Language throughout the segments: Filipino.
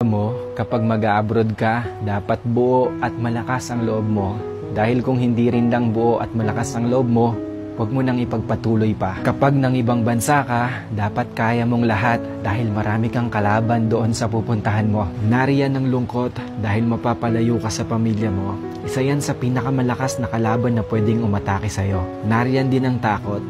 mo, kapag mag-a-abroad ka, dapat buo at malakas ang loob mo. Dahil kung hindi rin lang buo at malakas ang loob mo, huwag mo nang ipagpatuloy pa. Kapag nang ibang bansa ka, dapat kaya mong lahat dahil marami kang kalaban doon sa pupuntahan mo. Nariyan ang lungkot dahil mapapalayo ka sa pamilya mo. Isa yan sa pinakamalakas na kalaban na pwedeng umatake sa'yo. Nariyan din ang takot.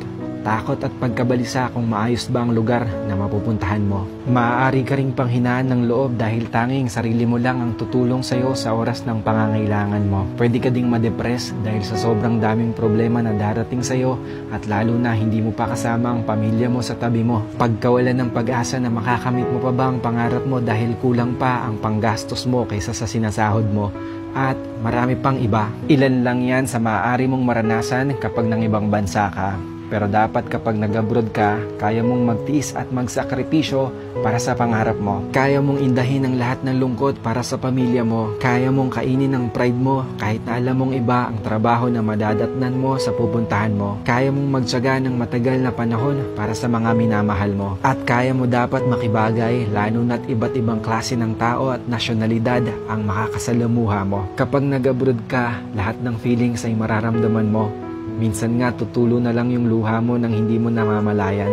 Takot at pagkabalisa kung maayos ba ang lugar na mapupuntahan mo. Maaari ka ring panghinaan ng loob dahil tanging sarili mo lang ang tutulong sa'yo sa oras ng pangangailangan mo. Pwede ka ding ma-depress dahil sa sobrang daming problema na darating sa'yo at lalo na hindi mo pa kasama ang pamilya mo sa tabi mo. Pagkawalan ng pag-asa na makakamit mo pa ba ang pangarap mo dahil kulang pa ang panggastos mo kaysa sa sinasahod mo. At marami pang iba. Ilan lang yan sa maaari mong maranasan kapag nang ibang bansa ka. Pero dapat kapag nag-abroad ka, kaya mong magtiis at magsakripisyo para sa pangarap mo. Kaya mong indahin ang lahat ng lungkot para sa pamilya mo. Kaya mong kainin ang pride mo kahit na alam mong iba ang trabaho na madadatnan mo sa pupuntahan mo. Kaya mong magtiyaga ng matagal na panahon para sa mga minamahal mo. At kaya mo dapat makibagay lalo na't iba't ibang klase ng tao at nasyonalidad ang makakasalamuha mo. Kapag nag-abroad ka, lahat ng feelings ay mararamdaman mo. Minsan nga tutulo na lang yung luha mo nang hindi mo namamalayan.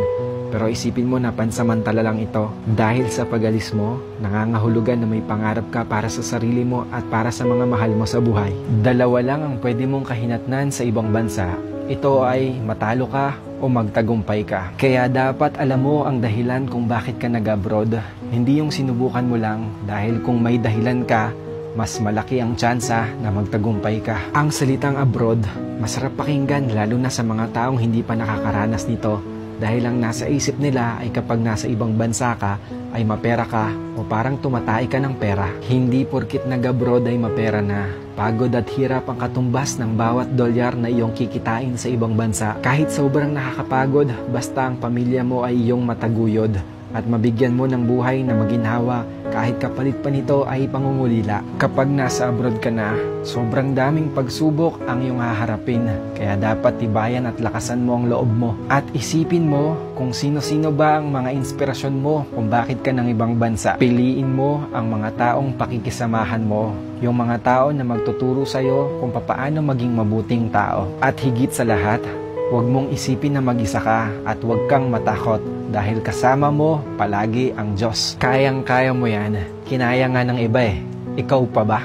Pero isipin mo na pansamantala lang ito. Dahil sa pag-alis mo, nangangahulugan na may pangarap ka para sa sarili mo at para sa mga mahal mo sa buhay. Dalawa lang ang pwede mong kahinatnan sa ibang bansa. Ito ay matalo ka o magtagumpay ka. Kaya dapat alam mo ang dahilan kung bakit ka nag-abroad. Hindi yung sinubukan mo lang dahil kung may dahilan ka, mas malaki ang tsansa na magtagumpay ka. Ang salitang abroad, masarap pakinggan lalo na sa mga taong hindi pa nakakaranas nito dahil ang nasa isip nila ay kapag nasa ibang bansa ka ay mapera ka o parang tumatay ka ng pera. Hindi porkit nag-abroad ay mapera na. Pagod at hirap ang katumbas ng bawat dolyar na iyong kikitain sa ibang bansa. Kahit sobrang nakakapagod, basta ang pamilya mo ay iyong mataguyod at mabigyan mo ng buhay na maginhawa kahit kapalit pa nito ay pangungulila. Kapag nasa abroad ka na, sobrang daming pagsubok ang iyong haharapin. Kaya dapat tibayan at lakasan mo ang loob mo. At isipin mo kung sino-sino ba ang mga inspirasyon mo kung bakit ka ng ibang bansa. Piliin mo ang mga taong pakikisamahan mo. Yung mga tao na magtuturo sa'yo kung papaano maging mabuting tao. At higit sa lahat, huwag mong isipin na mag-isa ka at huwag kang matakot dahil kasama mo palagi ang Diyos. Kayang-kaya mo yan. Kinaya nga ng iba eh. Ikaw pa ba?